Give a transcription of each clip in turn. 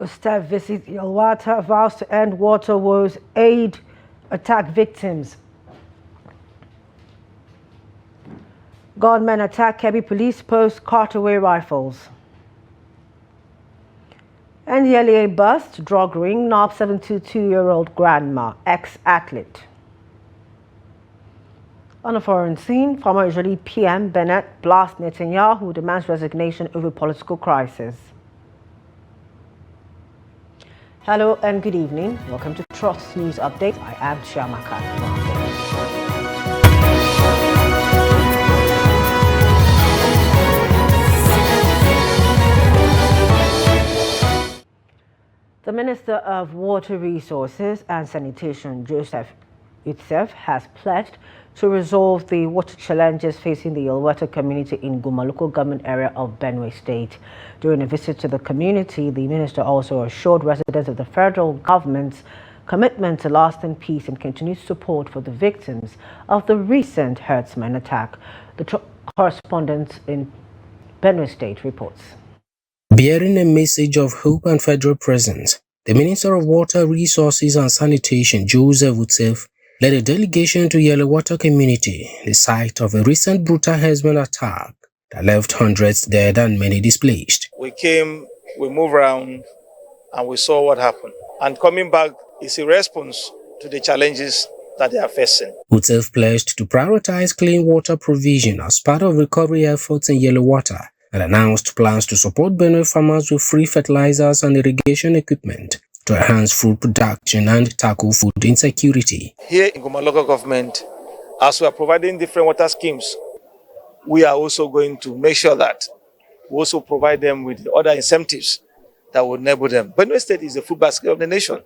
Staff visit Yelewata, vows to end water woes, aid attack victims. Gunmen attack Kebbi police post, cart away rifles. And Yelewata bust, drug ring, knob 72-year-old grandma, ex-athlete. On a foreign scene, former Israeli PM Bennett blasts Netanyahu, demands resignation over political crisis. Hello and good evening. Welcome to Trust News Update. I am Chiamaka. The Minister of Water Resources and Sanitation, Joseph Itself, has pledged to resolve the water challenges facing the Yelewata community in Guma local government area of Benue State. During a visit to the community, the minister also assured residents of the federal government's commitment to lasting peace and continued support for the victims of the recent herdsman attack. The correspondent in Benue State reports. Bearing a message of hope and federal presence, the Minister of Water Resources and Sanitation, Joseph Itself, led a delegation to Yelewata community, the site of a recent brutal herdsman attack that left hundreds dead and many displaced. We came, we moved around, and we saw what happened. And coming back is a response to the challenges that they are facing. Itself pledged to prioritize clean water provision as part of recovery efforts in Yelewata and announced plans to support Benue farmers with free fertilizers and irrigation equipment to enhance food production and tackle food insecurity. Here in Guma local government, as we are providing different water schemes, we are also going to make sure that we also provide them with other incentives that will enable them. Benue State is the food basket of the nation.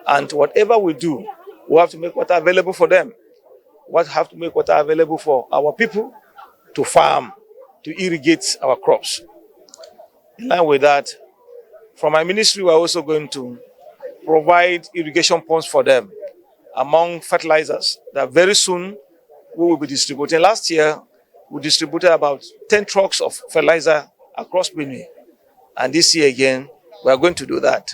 And whatever we do, we have to make water available for them. We have to make water available for our people to farm, to irrigate our crops. In line with that, from my ministry, we are also going to provide irrigation ponds for them among fertilizers that very soon we will be distributing. Last year, we distributed about 10 trucks of fertilizer across Benue. And this year again, we are going to do that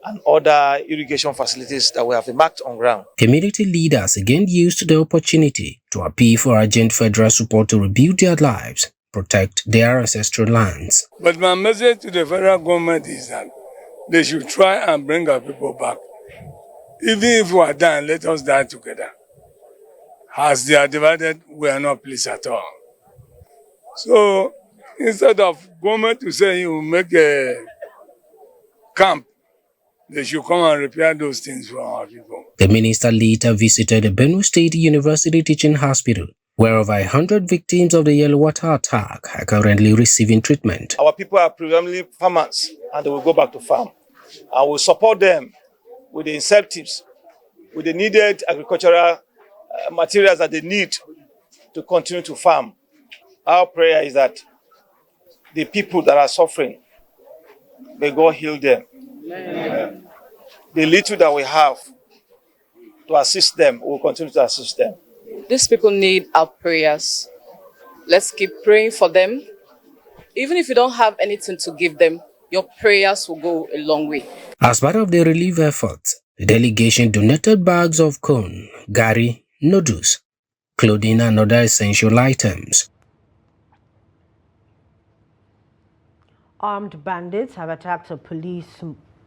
and other irrigation facilities that we have marked on ground. Community leaders again used the opportunity to appeal for urgent federal support to rebuild their lives, protect their ancestral lands. But my message to the federal government is that they should try and bring our people back. Even if we are dying, let us die together. As they are divided, we are not pleased at all. So instead of government to say you make a camp, they should come and repair those things for our people. The minister later visited the Benue State University Teaching Hospital, where over 100 victims of the Yelewata attack are currently receiving treatment. Our people are predominantly farmers, and they will go back to farm. I will support them with the incentives, with the needed agricultural materials that they need to continue to farm. Our prayer is that the people that are suffering, may God heal them. Amen. The little that we have to assist them, we will continue to assist them. These people need our prayers. Let's keep praying for them. Even if you don't have anything to give them, your prayers will go a long way. As part of the relief efforts, the delegation donated bags of corn, gari, noodles, clothing and other essential items. Armed bandits have attacked a police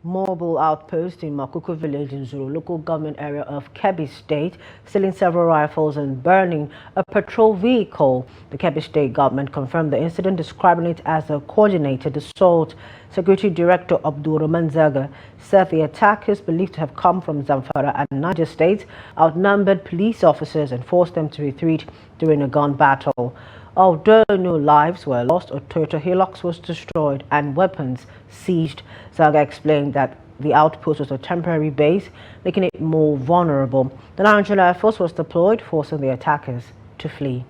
mobile outpost in Makuku village in Zuru local government area of Kebbi State, stealing several rifles and burning a patrol vehicle. The Kebbi State government confirmed the incident, describing it as a coordinated assault. Security Director Abdurrahman Zaga said the attackers, believed to have come from Zamfara and Niger states, outnumbered police officers and forced them to retreat during a gun battle. Although no lives were lost, a Toyota Hilux was destroyed and weapons seized. Zaga explained that the outpost was a temporary base, making it more vulnerable. The Nigerian Air Force was deployed, forcing the attackers to flee.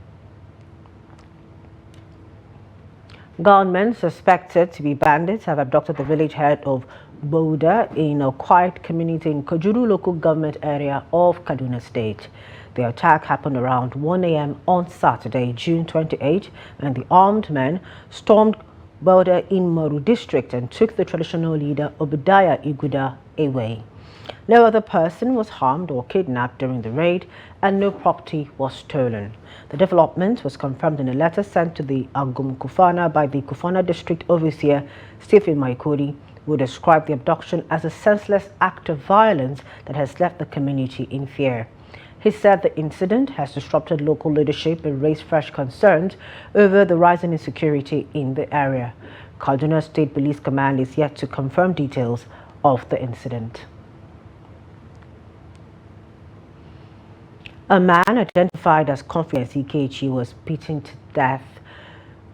Gunmen suspected to be bandits have abducted the village head of Boda in a quiet community in Kajuru local government area of Kaduna State. The attack happened around 1 a.m. on Saturday, June 28, and the armed men stormed border in Moru district and took the traditional leader Obadiah Iguda away. No other person was harmed or kidnapped during the raid, and no property was stolen. The development was confirmed in a letter sent to the Agum Kufana by the Kufana District Overseer Stephen Maikodi, who described the abduction as a senseless act of violence that has left the community in fear. He said the incident has disrupted local leadership and raised fresh concerns over the rising insecurity in the area. Kaduna State Police Command is yet to confirm details of the incident. A man identified as Confidence Ikechi was beaten to death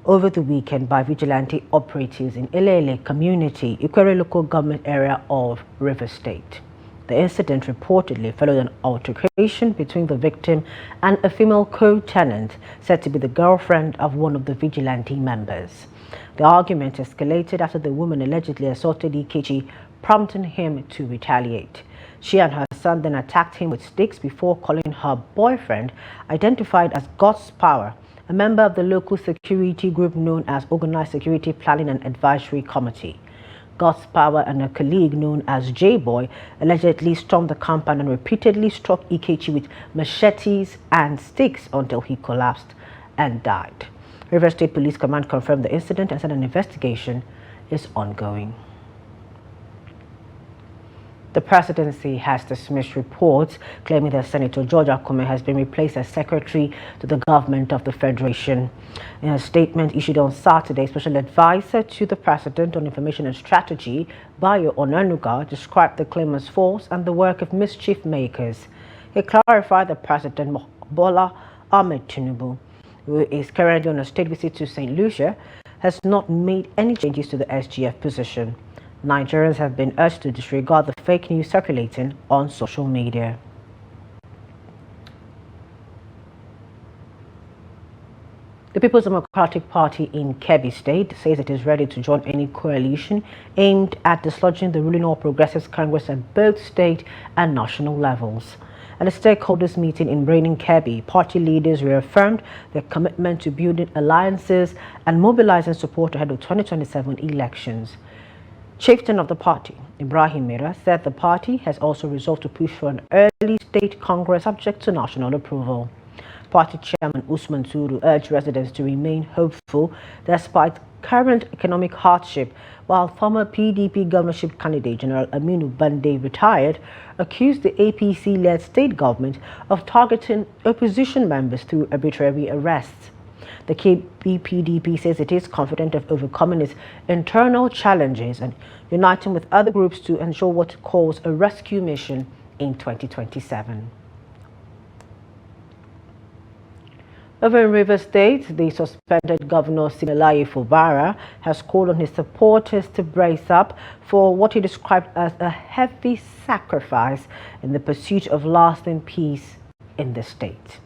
over the weekend by vigilante operatives in Ilele community, Ikwere local government area of River State. The incident reportedly followed an altercation between the victim and a female co-tenant said to be the girlfriend of one of the vigilante members. The argument escalated after the woman allegedly assaulted Ikechi, prompting him to retaliate. She and her son then attacked him with sticks before calling her boyfriend, identified as God's Power, a member of the local security group known as Organized Security Planning and Advisory Committee. God's Power and a colleague known as J-Boy allegedly stormed the compound and repeatedly struck Ikechi with machetes and sticks until he collapsed and died. River State Police Command confirmed the incident and said an investigation is ongoing. The presidency has dismissed reports claiming that Senator George Akume has been replaced as secretary to the government of the Federation. In a statement issued on Saturday, Special Advisor to the President on Information and Strategy, Bayo Onanuga, described the claim as false and the work of mischief makers. He clarified that President Bola Ahmed Tinubu, who is currently on a state visit to St. Lucia, has not made any changes to the SGF position. Nigerians have been urged to disregard the fake news circulating on social media. The People's Democratic Party in Kebbi State says it is ready to join any coalition aimed at dislodging the ruling All Progressives Congress at both state and national levels. At a stakeholders meeting in Braining Kebbi, party leaders reaffirmed their commitment to building alliances and mobilizing support ahead of 2027 elections. Chieftain of the party, Ibrahim Mira, said the party has also resolved to push for an early state congress subject to national approval. Party chairman Usman Turu urged residents to remain hopeful despite current economic hardship, while former PDP governorship candidate General Aminu Bande, retired, accused the APC-led state government of targeting opposition members through arbitrary arrests. The KB PDP says it is confident of overcoming its internal challenges and uniting with other groups to ensure what it calls a rescue mission in 2027. Over in River State, the suspended Governor Siminalayi Fubara has called on his supporters to brace up for what he described as a heavy sacrifice in the pursuit of lasting peace in the state.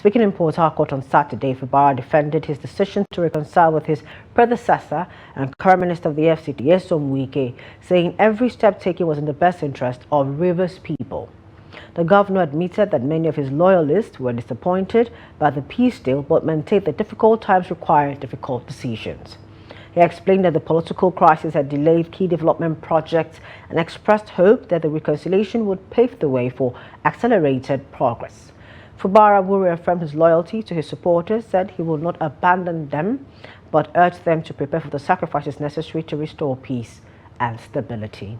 Speaking in Port Harcourt on Saturday, Fubara defended his decision to reconcile with his predecessor and current Minister of the FCT, Nyesom Wike, saying every step taken was in the best interest of Rivers people. The governor admitted that many of his loyalists were disappointed by the peace deal but maintained that difficult times require difficult decisions. He explained that the political crisis had delayed key development projects and expressed hope that the reconciliation would pave the way for accelerated progress. Fubara, who reaffirmed his loyalty to his supporters, said he will not abandon them, but urged them to prepare for the sacrifices necessary to restore peace and stability.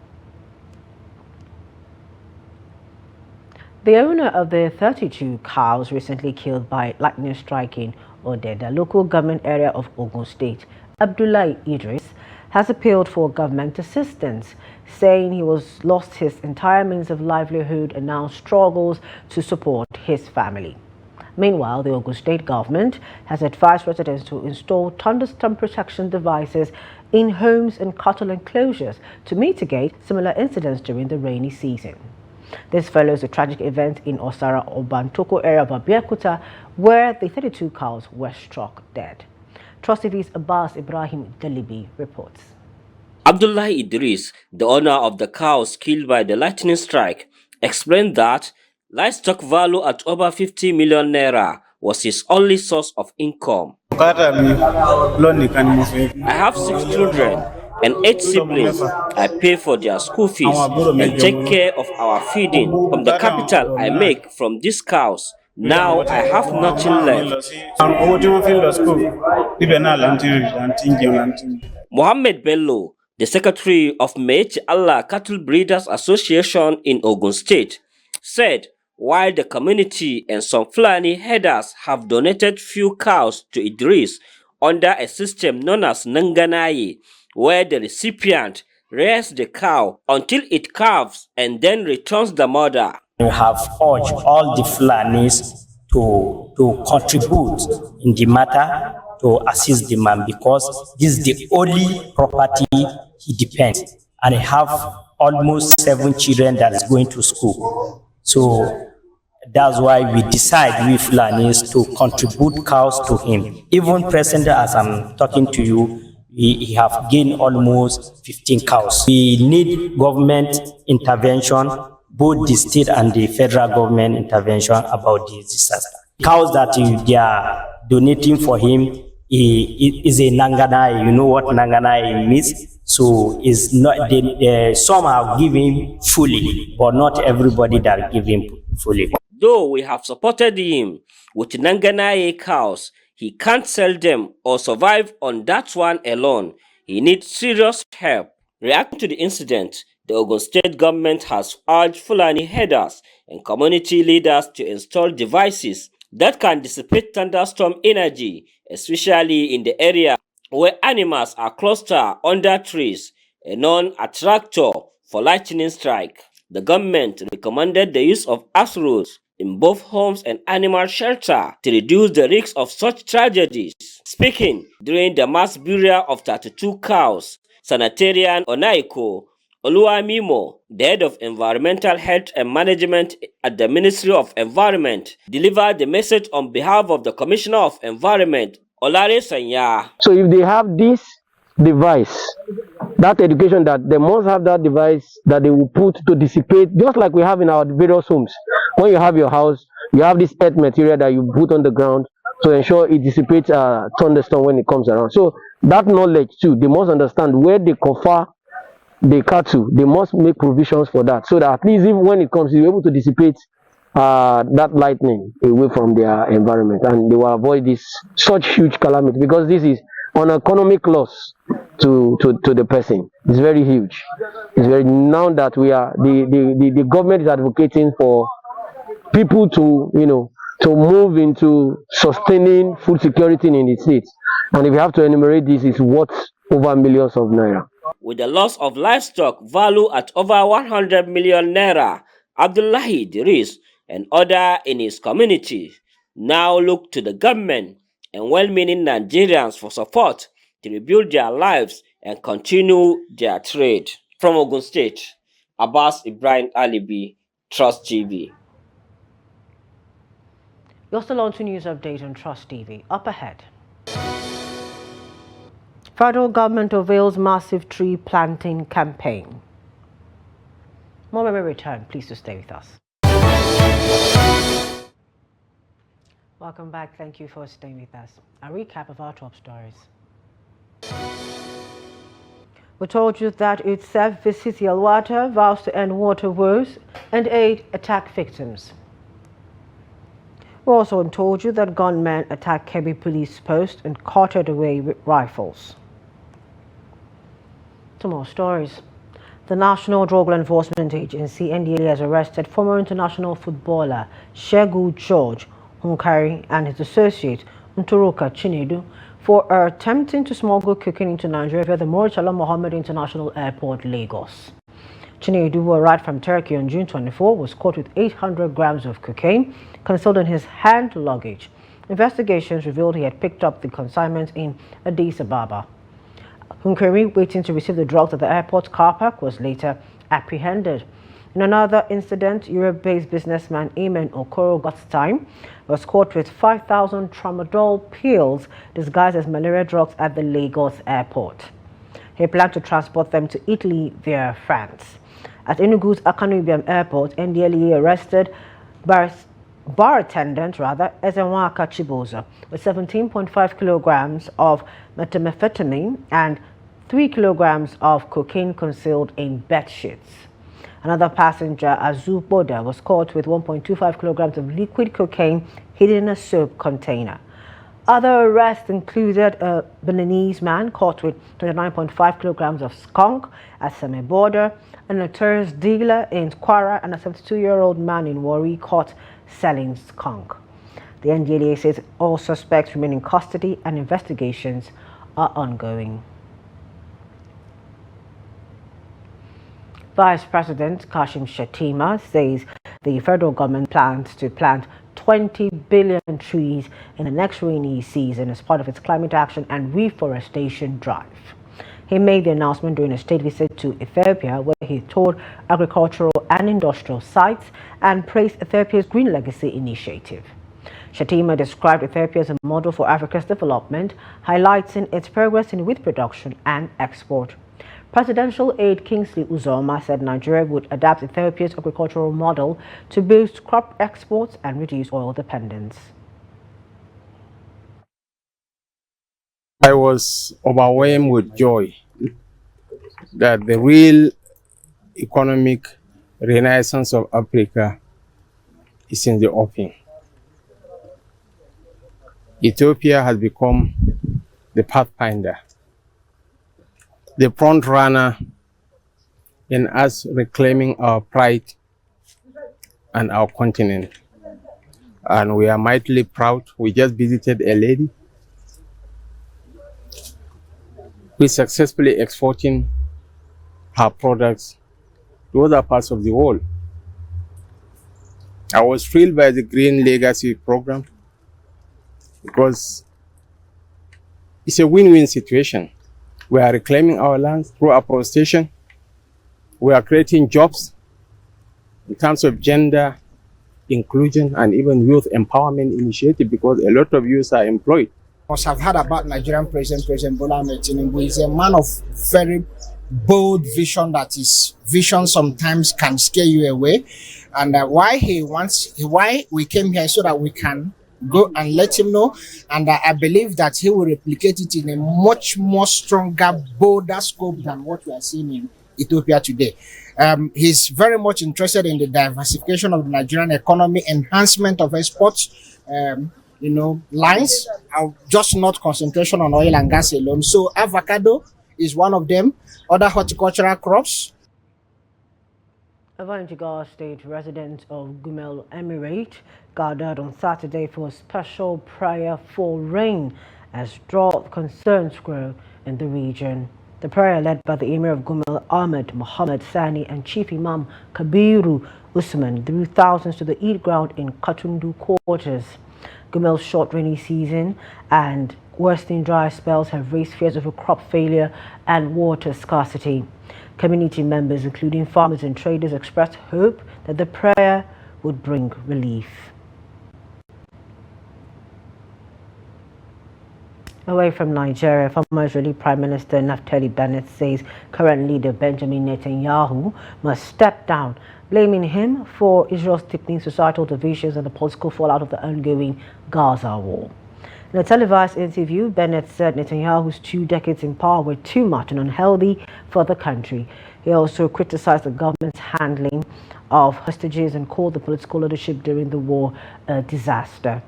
The owner of the 32 cows recently killed by lightning strike in Odeda, local government area of Ogun State, Abdullahi Idris, has appealed for government assistance, saying he was lost his entire means of livelihood and now struggles to support his family. Meanwhile, the Ogun State government has advised residents to install thunderstorm protection devices in homes and cattle enclosures to mitigate similar incidents during the rainy season. This follows a tragic event in Osara Obantoko area of Abeokuta, where the 32 cows were struck dead. Trust TV's Abbas Ibrahim Dalibi reports. Abdullah Idris, the owner of the cows killed by the lightning strike, explained that livestock value at over 50 million naira was his only source of income. I have 6 children and 8 siblings. I pay for their school fees and take care of our feeding. From the capital I make from these cows, now I have nothing left. Mohammed Bello, the secretary of Mech Allah Cattle Breeders Association in Ogun State, said while the community and some Fulani herders have donated few cows to Idris under a system known as Nanganaye, where the recipient rears the cow until it calves and then returns the mother. We have urged all the Fulanis to contribute in the matter to assist the man, because this is the only property he depends, and he have almost 7 children that is going to school. So that's why we decide, we Fulanis, to contribute cows to him. Even present as I'm talking to you, we have gained almost 15 cows. We need government intervention, both the state and the federal government intervention about this disaster. Cows that they are donating for him is a Nanganai. You know what Nanganai means? So is not some are giving fully, but not everybody that give him fully. Though we have supported him with Nanganaye cows, he can't sell them or survive on that one alone. He needs serious help. Reacting to the incident, the Ogun State government has urged Fulani herders and community leaders to install devices that can dissipate thunderstorm energy, especially in the area where animals are clustered under trees, a non-attractor for lightning strike. The government recommended the use of ash roads in both homes and animal shelter to reduce the risk of such tragedies. Speaking during the mass burial of 32 cows, Sanitarian Onaiko Oluwamimo, the head of Environmental Health and Management at the Ministry of Environment, delivered the message on behalf of the Commissioner of Environment, Olare Sanya. So if they have this device, that education, that they must have that device that they will put to dissipate, just like we have in our various homes. When you have your house, you have this earth material that you put on the ground to ensure it dissipates thunderstorm when it comes around. So that knowledge too, they must understand where they confer the cattle. They must make provisions for that, so that at least even when it comes, you're able to dissipate that lightning away from their environment, and they will avoid this such huge calamity, because this is an economic loss to the person. It's very huge. It's very, now that we are the government is advocating for people to to move into sustaining food security in the state, and if you have to enumerate this, it's worth over millions of naira. With the loss of livestock value at over 100 million naira, Abdullahi Idris and others in his community now look to the government and well-meaning Nigerians for support to rebuild their lives and continue their trade. From Ogun State, Abbas Ibrahim Alibi, Trust TV. You're still on to News Update on Trust TV. Up ahead. Federal government unveils massive tree planting campaign. More when we return. Please do stay with us. Welcome back. Thank you for staying with us. A recap of our top stories. We told you that UNICEF visits Yelewata, vows to end water woes and aid attack victims. We also told you that gunmen attacked Kebbi police post and carted away with rifles. Two more stories. The National Drug Law Enforcement Agency, NDLEA, has arrested former international footballer Shegu George Hunkari and his associate Ntoroka Chinedu for attempting to smuggle cocaine into Nigeria via the Murtala Mohammed International Airport, Lagos. Chinedu, who arrived from Turkey on June 24, was caught with 800 grams of cocaine concealed in his hand luggage. Investigations revealed he had picked up the consignment in Addis Ababa. Hunkari, waiting to receive the drugs at the airport car park, was later apprehended. In another incident, Europe-based businessman Eamon Okoro Gotstein was caught with 5,000 tramadol pills disguised as malaria drugs at the Lagos airport. He planned to transport them to Italy via France. At Enugu's Akanu Ibiam Airport, NDLEA arrested bar attendant, Yelewata Chiboza, with 17.5 kilograms of methamphetamine and 3 kilograms of cocaine concealed in bed sheets. Another passenger, Azu Boda, was caught with 1.25 kilograms of liquid cocaine hidden in a soap container. Other arrests included a Beninese man caught with 29.5 kilograms of skunk at Seme border, a notorious dealer in Kwara, and a 72-year-old man in Warri caught selling skunk. The NDLEA says all suspects remain in custody and investigations are ongoing. Vice President Kashim Shettima says the federal government plans to plant 20 billion trees in the next rainy season as part of its climate action and reforestation drive. He made the announcement during a state visit to Ethiopia, where he toured agricultural and industrial sites and praised Ethiopia's Green Legacy initiative. Shettima described Ethiopia as a model for Africa's development, highlighting its progress in wheat production and export. Presidential aide Kingsley Uzoma said Nigeria would adapt Ethiopia's agricultural model to boost crop exports and reduce oil dependence. I was overwhelmed with joy that the real economic renaissance of Africa is in the offing. Ethiopia has become the pathfinder, the front runner in us reclaiming our pride and our continent. And we are mightily proud. We just visited a lady who is successfully exporting her products to other parts of the world. I was thrilled by the Green Legacy program because it's a win-win situation. We are reclaiming our lands through afforestation. We are creating jobs in terms of gender inclusion and even youth empowerment initiative, because a lot of youth are employed. Must have heard about Nigerian President Bola Ahmed Tinubu. He's a man of very bold vision. That his vision sometimes can scare you away. And why we came here so that we can go and let him know. And I believe that he will replicate it in a much more stronger, bolder scope than what we are seeing in Ethiopia today. He's very much interested in the diversification of the Nigerian economy, enhancement of exports, lines, just not concentration on oil and gas alone. So avocado is one of them, other horticultural crops. A Vanjigar State resident of Gumel Emirate gathered on Saturday for a special prayer for rain as drought concerns grow in the region. The prayer, led by the Emir of Gumel, Ahmed Muhammad Sani, and Chief Imam Kabiru Usman, drew thousands to the Eid ground in Katundu quarters. Gumel's short rainy season and worsening dry spells have raised fears over crop failure and water scarcity. Community members, including farmers and traders, expressed hope that the prayer would bring relief. Away from Nigeria, former Israeli Prime Minister Naftali Bennett says current leader Benjamin Netanyahu must step down, blaming him for Israel's deepening societal divisions and the political fallout of the ongoing Gaza war. In a televised interview, Bennett said Netanyahu's 2 decades in power were too much and unhealthy for the country. He also criticized the government's handling of hostages and called the political leadership during the war a disaster.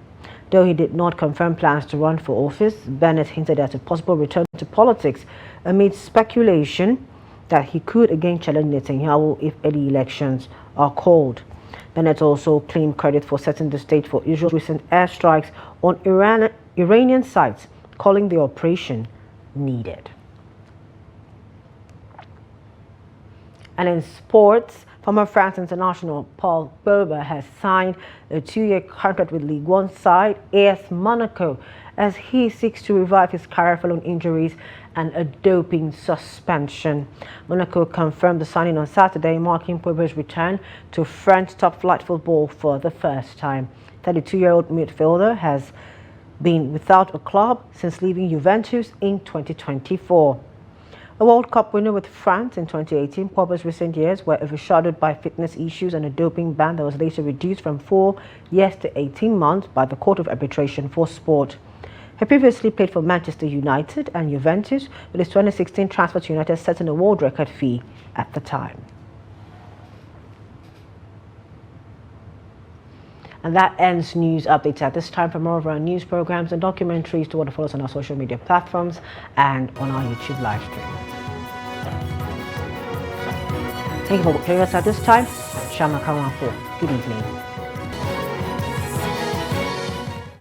Though he did not confirm plans to run for office, Bennett hinted at a possible return to politics amid speculation that he could again challenge Netanyahu if any elections are called. Bennett also claimed credit for setting the stage for Israel's recent airstrikes on Iranian sites, calling the operation needed. And in sports, former France international Paul Pogba has signed a 2-year contract with Ligue 1 side AS Monaco as he seeks to revive his career following injuries and a doping suspension. Monaco confirmed the signing on Saturday, marking Pogba's return to French top-flight football for the first time. 32-year-old midfielder has been without a club since leaving Juventus in 2024. A World Cup winner with France in 2018, Pogba's recent years were overshadowed by fitness issues and a doping ban that was later reduced from 4 years to 18 months by the Court of Arbitration for Sport. He previously played for Manchester United and Juventus, with his 2016 transfer to United setting a world record fee at the time. And that ends news updates at this time. For more of our news programs and documentaries, do want to follow us on our social media platforms and on our YouTube live stream. Thank you for joining us at this time. Shama Kawanfo. Good evening.